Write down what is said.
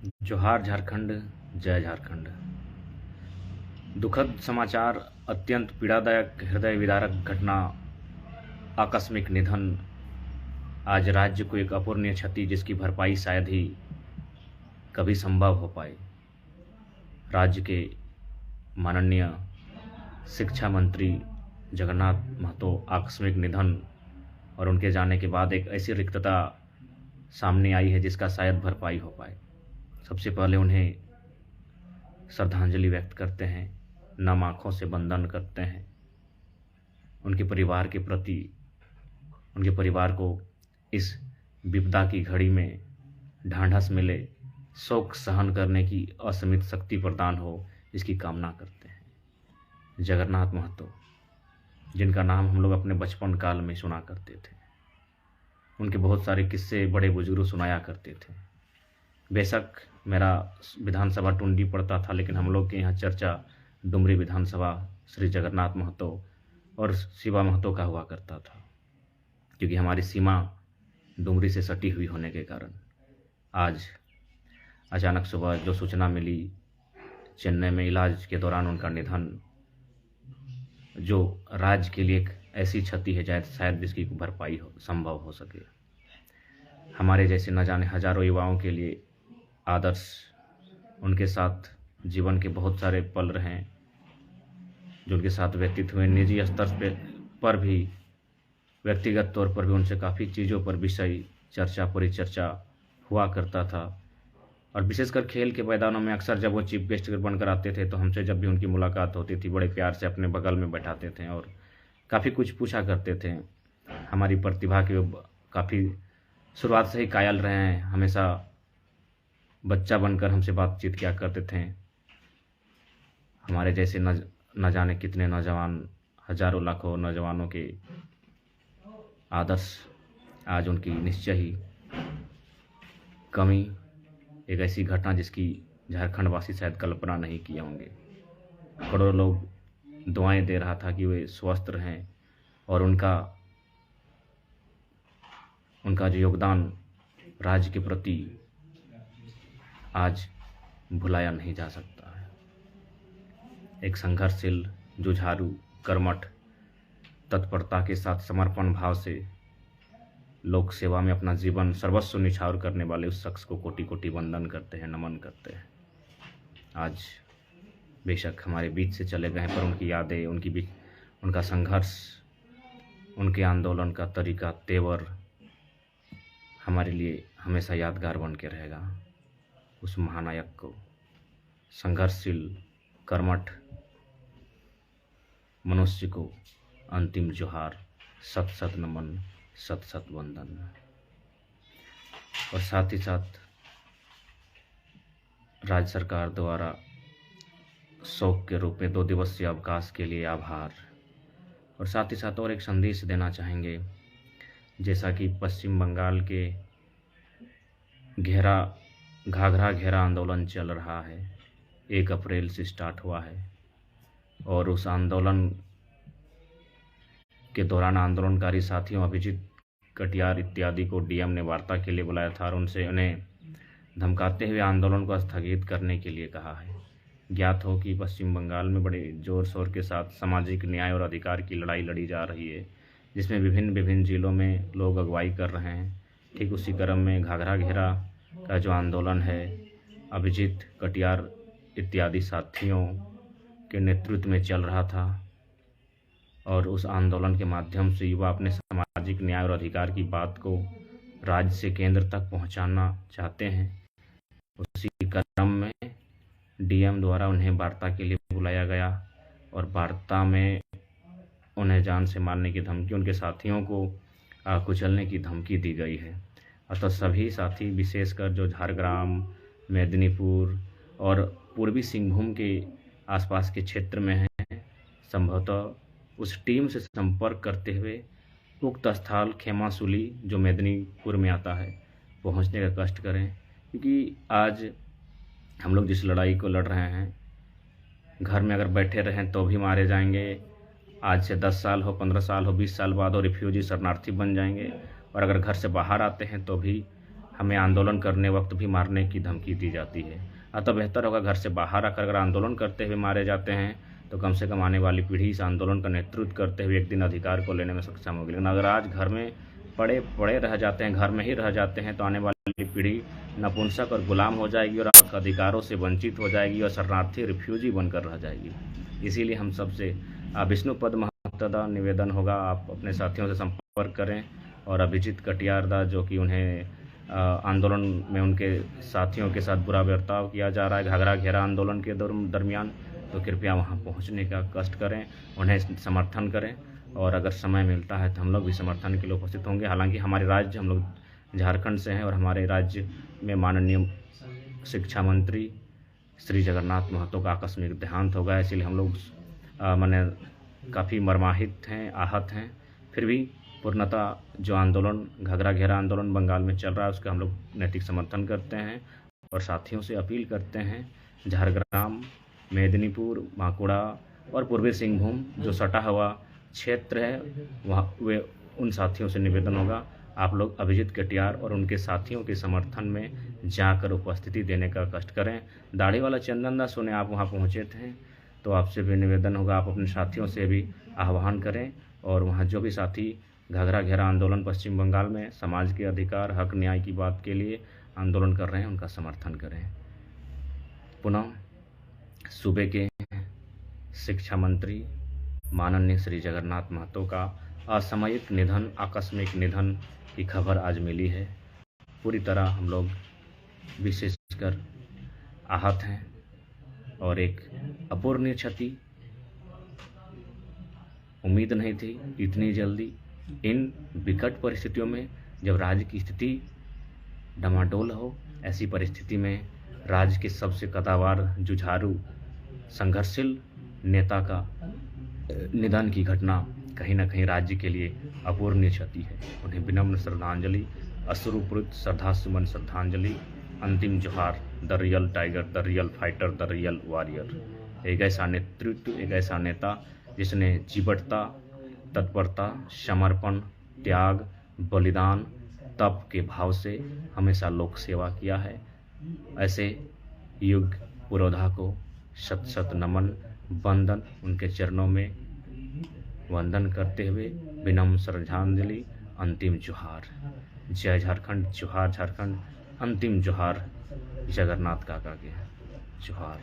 जोहार झारखंड, जय झारखंड। दुखद समाचार, अत्यंत पीड़ादायक, हृदय विदारक घटना, आकस्मिक निधन। आज राज्य को एक अपूरणीय क्षति जिसकी भरपाई शायद ही कभी संभव हो पाए। राज्य के माननीय शिक्षा मंत्री जगन्नाथ महतो आकस्मिक निधन और उनके जाने के बाद एक ऐसी रिक्तता सामने आई है जिसका शायद भरपाई हो पाए। सबसे पहले उन्हें श्रद्धांजलि व्यक्त करते हैं, नम आँखों से वंदन करते हैं। उनके परिवार के प्रति, उनके परिवार को इस विपदा की घड़ी में ढांढस मिले, शोक सहन करने की असीमित शक्ति प्रदान हो, इसकी कामना करते हैं। जगन्नाथ महतो, जिनका नाम हम लोग अपने बचपन काल में सुना करते थे, उनके बहुत सारे किस्से बड़े बुजुर्ग सुनाया करते थे। बेशक मेरा विधानसभा टुंडी पड़ता था, लेकिन हम लोग के यहाँ चर्चा डुमरी विधानसभा श्री जगन्नाथ महतो और शिवा महतो का हुआ करता था, क्योंकि हमारी सीमा डुमरी से सटी हुई होने के कारण। आज अचानक सुबह जो सूचना मिली, चेन्नई में इलाज के दौरान उनका निधन, जो राज्य के लिए एक ऐसी क्षति है शायद जिसकी भरपाई संभव हो सके। हमारे जैसे न जाने हजारों युवाओं के लिए आदर्श, उनके साथ जीवन के बहुत सारे पल रहे जो उनके साथ व्यतीत हुए। निजी स्तर पर भी, व्यक्तिगत तौर पर भी उनसे काफ़ी चीज़ों पर विषय चर्चा परिचर्चा हुआ करता था। और विशेषकर खेल के मैदानों में अक्सर जब वो चीफ गेस्ट बनकर आते थे तो हमसे जब भी उनकी मुलाकात होती थी, बड़े प्यार से अपने बगल में बैठाते थे और काफ़ी कुछ पूछा करते थे। हमारी प्रतिभा के काफ़ी शुरुआत से ही कायल रहे हैं, हमेशा बच्चा बनकर हमसे बातचीत किया करते थे। हमारे जैसे न जाने कितने नौजवान, हजारों लाखों नौजवानों के आदर्श आज उनकी निश्चय ही कमी, एक ऐसी घटना जिसकी झारखंड वासी शायद कल्पना नहीं किए होंगे। करोड़ों लोग दुआएं दे रहा था कि वे स्वस्थ रहें और उनका जो योगदान राज्य के प्रति आज भुलाया नहीं जा सकता है। एक संघर्षशील, जुझारू, कर्मठ, तत्परता के साथ समर्पण भाव से लोक सेवा में अपना जीवन सर्वस्व निछावर करने वाले उस शख्स को कोटि कोटि वंदन करते हैं, नमन करते हैं। आज बेशक हमारे बीच से चले गए हैं, पर उनकी यादें, उनका संघर्ष, उनके आंदोलन का तरीका, तेवर हमारे लिए हमेशा यादगार बन के रहेगा। उस महानायक को, संघर्षशील, कर्मठ मनुष्य को अंतिम जोहार, सत सत नमन, सत सत वंदन। और साथ ही साथ राज्य सरकार द्वारा शोक के रूप में 2 दिवसीय अवकाश के लिए आभार। और साथ ही साथ और एक संदेश देना चाहेंगे, जैसा कि पश्चिम बंगाल के घाघरा घेरा आंदोलन चल रहा है, 1 अप्रैल से स्टार्ट हुआ है और उस आंदोलन के दौरान आंदोलनकारी साथियों अभिजीत कटियार इत्यादि को डीएम ने वार्ता के लिए बुलाया था और उन्हें धमकाते हुए आंदोलन को स्थगित करने के लिए कहा है। ज्ञात हो कि पश्चिम बंगाल में बड़े जोर शोर के साथ सामाजिक न्याय और अधिकार की लड़ाई लड़ी जा रही है, जिसमें विभिन्न जिलों में लोग अगुवाई कर रहे हैं। ठीक उसी क्रम में घाघरा घेरा का जो आंदोलन है, अभिजीत कटियार इत्यादि साथियों के नेतृत्व में चल रहा था और उस आंदोलन के माध्यम से युवा अपने सामाजिक न्याय और अधिकार की बात को राज्य से केंद्र तक पहुंचाना चाहते हैं। उसी क्रम में डीएम द्वारा उन्हें वार्ता के लिए बुलाया गया और वार्ता में उन्हें जान से मारने की धमकी, उनके साथियों को कुचलने की धमकी दी गई है। अतः सभी साथी, विशेषकर जो झारग्राम, मेदिनीपुर और पूर्वी सिंहभूम के आसपास के क्षेत्र में हैं, संभवतः उस टीम से संपर्क करते हुए उक्त स्थल खेमासुली जो मेदिनीपुर में आता है पहुंचने का कष्ट करें, क्योंकि आज हम लोग जिस लड़ाई को लड़ रहे हैं, घर में अगर बैठे रहें तो भी मारे जाएंगे। आज से 10 साल हो, 15 साल हो, 20 साल बाद हो रिफ्यूजी शरणार्थी बन जाएंगे और अगर घर से बाहर आते हैं तो भी हमें आंदोलन करने वक्त भी मारने की धमकी दी जाती है। अतः बेहतर होगा घर से बाहर आकर अगर आंदोलन करते हुए मारे जाते हैं तो कम से कम आने वाली पीढ़ी इस आंदोलन का नेतृत्व करते हुए एक दिन अधिकार को लेने में सक्षम होगी। लेकिन अगर आज घर में पड़े पड़े रह जाते हैं, घर में ही रह जाते हैं, तो आने वाली पीढ़ी नपुंसक और गुलाम हो जाएगी और अधिकारों से वंचित हो जाएगी और शरणार्थी रिफ्यूजी बनकर रह जाएगी। इसीलिए हम सबसे विष्णुपद महतदा निवेदन होगा, आप अपने साथियों से संपर्क करें और अभिजीत कटियार दा जो कि उन्हें आंदोलन में उनके साथियों के साथ बुरा बर्ताव किया जा रहा है घाघरा घेरा आंदोलन के दरमियान, तो कृपया वहां पहुंचने का कष्ट करें, उन्हें समर्थन करें और अगर समय मिलता है तो हम लोग भी समर्थन के लिए उपस्थित होंगे। हालांकि हमारे राज्य, हम लोग झारखंड से हैं और हमारे राज्य में माननीय शिक्षा मंत्री श्री जगन्नाथ महतो का आकस्मिक देहांत हो गया, इसलिए हम लोग माने काफ़ी मर्माहित हैं, आहत हैं। फिर भी पूर्णतः जो आंदोलन घाघरा घेरा आंदोलन बंगाल में चल रहा है उसका हम लोग नैतिक समर्थन करते हैं और साथियों से अपील करते हैं झारग्राम, मेदिनीपुर, बांकुड़ा और पूर्वी सिंहभूम जो सटा हुआ क्षेत्र है वहाँ वे उन साथियों से निवेदन होगा आप लोग अभिजीत कटियार और उनके साथियों के समर्थन में जाकर उपस्थिति देने का कष्ट करें। दाढ़ी वाला चंदन दास सुने आप वहाँ पहुँचे थे, तो आपसे भी निवेदन होगा आप अपने साथियों से भी आह्वान करें और वहाँ जो भी साथी घाघरा घेरा आंदोलन पश्चिम बंगाल में समाज के अधिकार, हक, न्याय की बात के लिए आंदोलन कर रहे हैं उनका समर्थन करें। पुनः सूबे के शिक्षा मंत्री माननीय श्री जगन्नाथ महतो का असामयिक निधन, आकस्मिक निधन की खबर आज मिली है। पूरी तरह हम लोग विशेषकर आहत हैं और एक अपूर्णीय क्षति, उम्मीद नहीं थी इतनी जल्दी इन विकट परिस्थितियों में जब राज्य की स्थिति डमाडोल हो, ऐसी परिस्थिति में राज्य के सबसे कद्दावर, जुझारू, संघर्षशील नेता का निधन की घटना कहीं न कहीं राज्य के लिए अपूर्णीय क्षति है। उन्हें विनम्र श्रद्धांजलि, अश्रुपूरित श्रद्धासुमन श्रद्धांजलि, अंतिम जोहार। The real tiger, the real fighter, the real warrior. एक ऐसा नेतृत्व, एक ऐसा नेता जिसने जीवटता, तत्परता, समर्पण, त्याग, बलिदान, तप के भाव से हमेशा लोक सेवा किया है। ऐसे युग पुरोधा को शत शत नमन, वंदन, उनके चरणों में वंदन करते हुए विनम्र श्रद्धांजलि, अंतिम जोहार। जय झारखंड, जोहार झारखंड, अंतिम जोहार जगन्नाथ काका के जोहार।